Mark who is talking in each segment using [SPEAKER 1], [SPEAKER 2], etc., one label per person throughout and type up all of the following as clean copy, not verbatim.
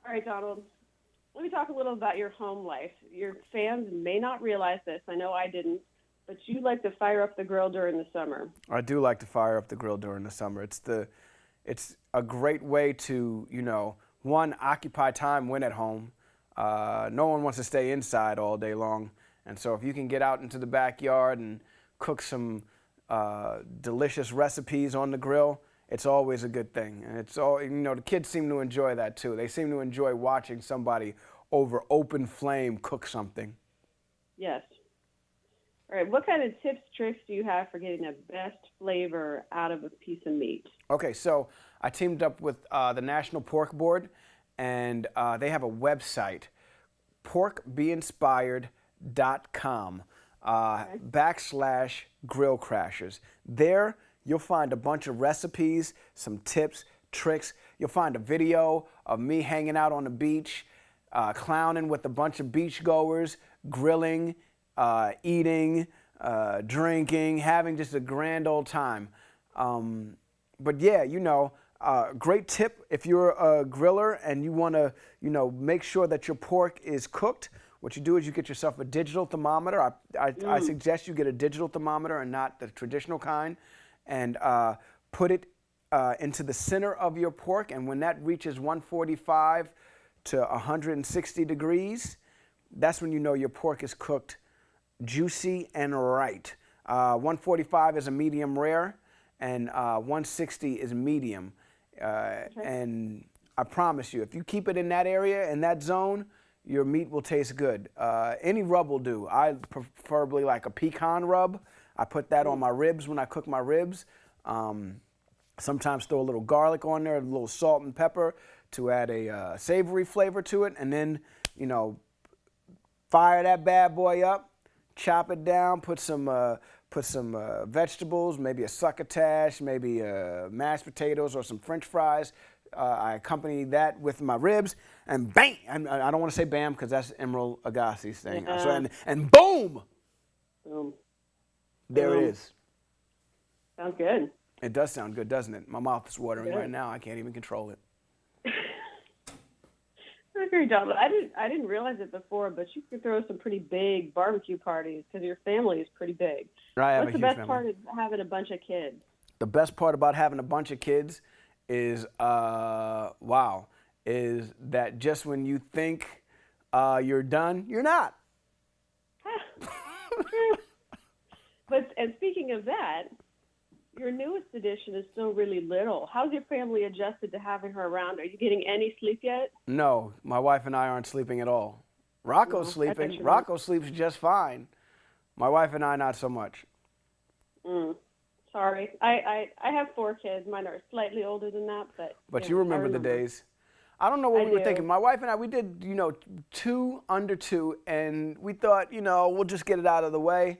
[SPEAKER 1] All right, Donald. Let me talk a little about your home life. Your fans may not realize this. I know I didn't, but you like to fire up the grill during the summer.
[SPEAKER 2] I do like to fire up the grill during the summer. It's a great way to, one, occupy time when at home. No one wants to stay inside all day long. And so if you can get out into the backyard and cook some delicious recipes on the grill, it's always a good thing. And the kids seem to enjoy that too. They seem to enjoy watching somebody over open flame cook something.
[SPEAKER 1] Yes. All right, what kind of tips, tricks do you have for getting the best flavor out of a piece of meat?
[SPEAKER 2] Okay, so I teamed up with the National Pork Board, and they have a website, porkbeinspired.com /grill crashers. There, you'll find a bunch of recipes, some tips, tricks. You'll find a video of me hanging out on the beach, clowning with a bunch of beachgoers, grilling, eating, drinking, having just a grand old time. But yeah, great tip if you're a griller and you want to, make sure that your pork is cooked. What you do is you get yourself a digital thermometer. I suggest you get a digital thermometer and not the traditional kind, and put it into the center of your pork. And when that reaches 145 to 160 degrees, that's when you know your pork is cooked juicy and right. 145 is a medium rare, and 160 is medium. And I promise you, if you keep it in that area, in that zone, your meat will taste good. Any rub will do. I preferably like a pecan rub. I put that on my ribs when I cook my ribs. Sometimes throw a little garlic on there, a little salt and pepper to add a savory flavor to it, and then, fire that bad boy up, chop it down, put some vegetables, maybe a succotash, maybe mashed potatoes or some French fries. I accompany that with my ribs, and bang! I don't want to say bam because that's Emeril Lagasse's thing.
[SPEAKER 1] Yeah.
[SPEAKER 2] So, and boom!
[SPEAKER 1] Boom.
[SPEAKER 2] There it is.
[SPEAKER 1] Sounds good.
[SPEAKER 2] It does sound good, doesn't it? My mouth is watering
[SPEAKER 1] Good.
[SPEAKER 2] right now. I can't even control it.
[SPEAKER 1] I agree, Donald. I didn't realize it before, but you could throw some pretty big barbecue parties because your family is pretty big.
[SPEAKER 2] I have
[SPEAKER 1] What's
[SPEAKER 2] a
[SPEAKER 1] the
[SPEAKER 2] huge
[SPEAKER 1] best
[SPEAKER 2] family.
[SPEAKER 1] part of having a bunch of kids?
[SPEAKER 2] The best part about having a bunch of kids is, is that just when you think you're done, you're not.
[SPEAKER 1] And speaking of that, your newest addition is still really little. How's your family adjusted to having her around? Are you getting any sleep yet?
[SPEAKER 2] No, my wife and I aren't sleeping at all. Rocco's
[SPEAKER 1] No, I bet
[SPEAKER 2] sleeping.
[SPEAKER 1] you're
[SPEAKER 2] Rocco sleeps just fine. My wife and I, not so much.
[SPEAKER 1] Sorry. I have 4 kids. Mine are slightly older than that, but
[SPEAKER 2] You remember the days. I don't know what we were
[SPEAKER 1] do.
[SPEAKER 2] thinking. My wife and I, we did, 2 under 2, and we thought, we'll just get it out of the way.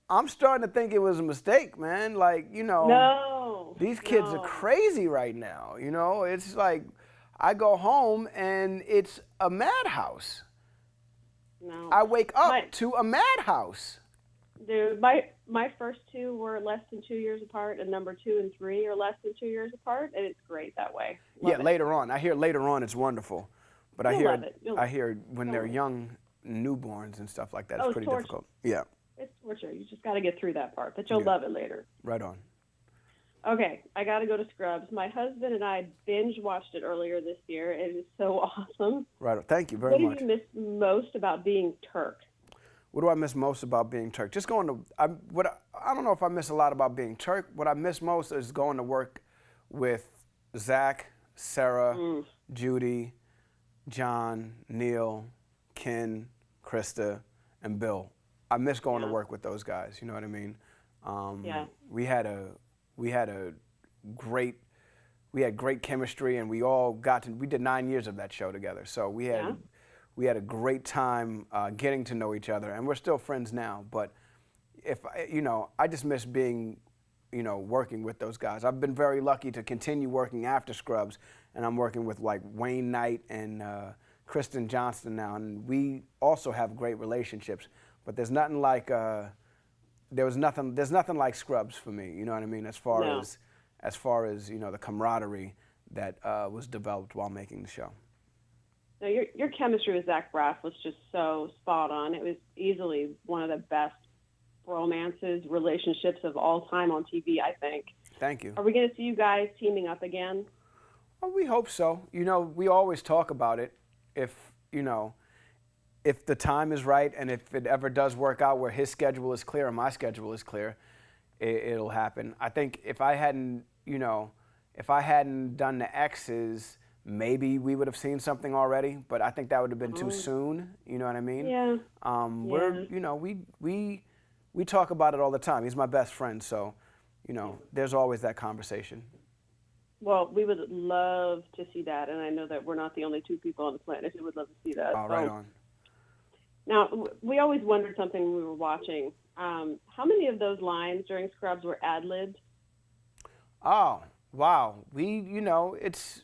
[SPEAKER 2] I'm starting to think it was a mistake, man. Like,
[SPEAKER 1] No.
[SPEAKER 2] these kids are crazy right now. It's like I go home and it's a madhouse.
[SPEAKER 1] No.
[SPEAKER 2] I wake up to a madhouse.
[SPEAKER 1] Dude, my first 2 were less than 2 years apart, and number 2 and 3 are less than 2 years apart, and it's great that way. Love it.
[SPEAKER 2] Later on. I hear later on it's wonderful. But
[SPEAKER 1] You'll love it.
[SPEAKER 2] I hear when they're young newborns and stuff like that, it's pretty
[SPEAKER 1] torture.
[SPEAKER 2] difficult. Yeah.
[SPEAKER 1] It's torture. You just got to get through that part, but you'll love it later.
[SPEAKER 2] Right on.
[SPEAKER 1] Okay, I got to go to Scrubs. My husband and I binge watched it earlier this year. It is so awesome.
[SPEAKER 2] Right on. Thank you very much.
[SPEAKER 1] What do you miss most about being Turk?
[SPEAKER 2] What do I miss most about being Turk? Just going to, I don't know if I miss a lot about being Turk. What I miss most is going to work with Zach, Sarah, Judy, John, Neil, Ken, Krista, and Bill. I miss going to work with those guys. You know what I mean? We had great chemistry, and we did 9 years of that show together. So we had a great time getting to know each other, and we're still friends now. But I just miss being, working with those guys. I've been very lucky to continue working after Scrubs, and I'm working with like Wayne Knight and Kristen Johnston now, and we also have great relationships. But there's nothing like there's nothing like Scrubs for me. You know what I mean? As far as the camaraderie that was developed while making the show.
[SPEAKER 1] No, your chemistry with Zach Braff was just so spot on. It was easily one of the best romances, relationships of all time on TV, I think.
[SPEAKER 2] Thank you.
[SPEAKER 1] Are we going to see you guys teaming up again?
[SPEAKER 2] Well, we hope so. You know, we always talk about it. If, you know, if the time is right and if it ever does work out where his schedule is clear and my schedule is clear, it'll happen. I think if I hadn't, you know, if I hadn't done the X's, maybe we would have seen something already, but I think that would have been too soon. You know what I mean?
[SPEAKER 1] Yeah.
[SPEAKER 2] We're, you know, we talk about it all the time. He's my best friend, so, you know, there's always that conversation.
[SPEAKER 1] Well, we would love to see that, and I know that we're not the only two people on the planet who would love to see that.
[SPEAKER 2] Oh, right on.
[SPEAKER 1] Now, we always wondered something when we were watching. How many of those lines during Scrubs were ad-libbed?
[SPEAKER 2] Oh, wow. You know, it's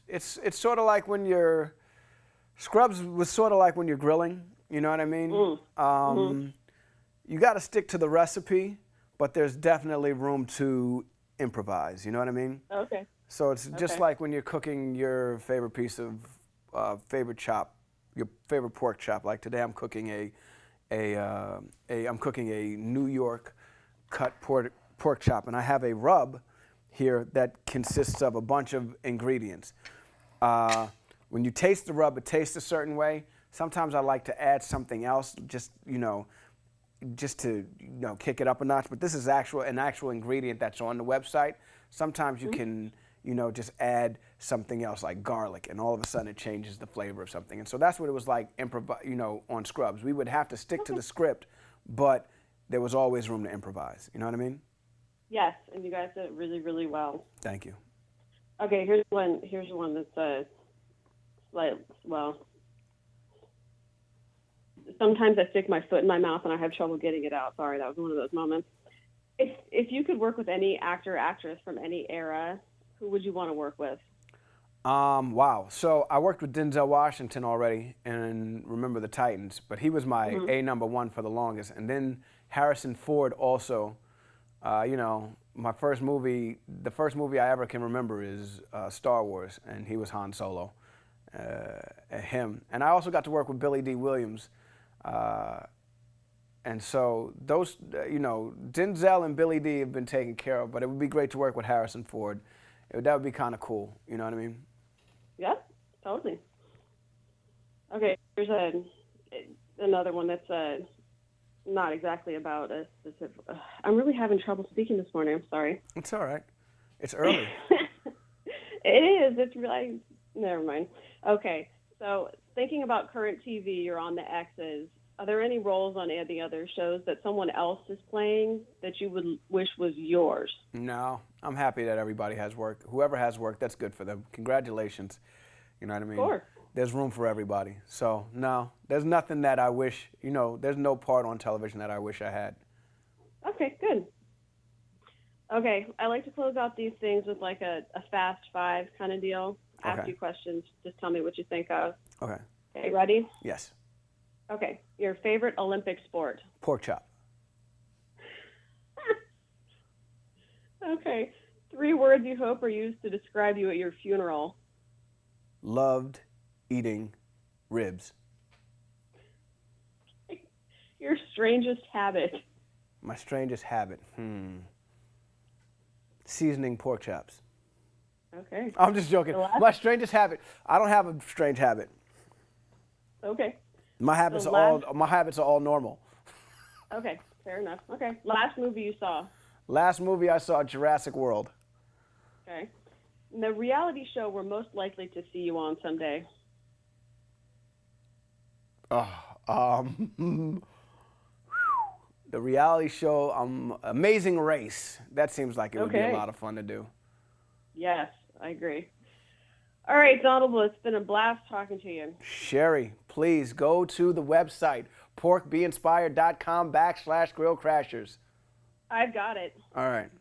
[SPEAKER 2] sort of like when you're, Scrubs was sort of like when you're grilling, you know what I mean? You got to stick to the recipe, but there's definitely room to improvise, you know what I mean?
[SPEAKER 1] Okay.
[SPEAKER 2] So it's just like when you're cooking your favorite piece of favorite chop, your favorite pork chop. Like today, I'm cooking I'm cooking a New York cut pork chop, and I have a rub here that consists of a bunch of ingredients. When you taste the rub, it tastes a certain way. Sometimes I like to add something else, just to kick it up a notch. But this is an actual ingredient that's on the website. Sometimes you can just add something else like garlic, and all of a sudden it changes the flavor of something. And so that's what it was like on Scrubs. We would have to stick to the script, but there was always room to improvise. You know what I mean?
[SPEAKER 1] Yes, and you guys did it really, really well.
[SPEAKER 2] Thank you.
[SPEAKER 1] Okay, here's one that's sometimes I stick my foot in my mouth and I have trouble getting it out. Sorry, that was one of those moments. If you could work with any actor or actress from any era, who would you want to work with?
[SPEAKER 2] Wow. So I worked with Denzel Washington already in Remember the Titans, but he was my #1 for the longest. And then Harrison Ford also, the first movie I ever can remember is Star Wars, and he was Han Solo, him. And I also got to work with Billy D. Williams. And so those, Denzel and Billy D have been taken care of, but it would be great to work with Harrison Ford. That would be kind of cool. You know what I mean?
[SPEAKER 1] Yep, totally. Okay, here's another one that's not exactly about a specific. I'm really having trouble speaking this morning. I'm sorry.
[SPEAKER 2] It's all right. It's early.
[SPEAKER 1] It is. It's really. Never mind. Okay, so thinking about current TV, you're on the X's. Are there any roles on any other shows that someone else is playing that you would wish was yours?
[SPEAKER 2] No, I'm happy that everybody has work. Whoever has work, that's good for them. Congratulations. You know what I mean?
[SPEAKER 1] Of course.
[SPEAKER 2] There's room for everybody. So, no, there's nothing that I wish, there's no part on television that I wish I had.
[SPEAKER 1] Okay, good. Okay, I like to close out these things with like a fast five kind of deal. Ask you questions. Just tell me what you think of.
[SPEAKER 2] Okay.
[SPEAKER 1] Okay, ready?
[SPEAKER 2] Yes.
[SPEAKER 1] Okay, your favorite Olympic sport?
[SPEAKER 2] Pork chop.
[SPEAKER 1] Okay, 3 words you hope are used to describe you at your funeral?
[SPEAKER 2] Loved eating ribs.
[SPEAKER 1] Your strangest habit?
[SPEAKER 2] My strangest habit? Seasoning pork chops.
[SPEAKER 1] Okay.
[SPEAKER 2] I'm just joking. My strangest habit? I don't have a strange habit.
[SPEAKER 1] Okay.
[SPEAKER 2] My habits are all normal.
[SPEAKER 1] Okay, fair enough. Okay, last movie you saw?
[SPEAKER 2] Last movie I saw, Jurassic World.
[SPEAKER 1] Okay. And the reality show we're most likely to see you on someday?
[SPEAKER 2] The reality show, Amazing Race. That seems like it would be a lot of fun to do.
[SPEAKER 1] Yes, I agree. All right, Donald, well, it's been a blast talking to you.
[SPEAKER 2] Sherry, please go to the website, porkbeinspired.com/grillcrashers.
[SPEAKER 1] I've got it.
[SPEAKER 2] All right.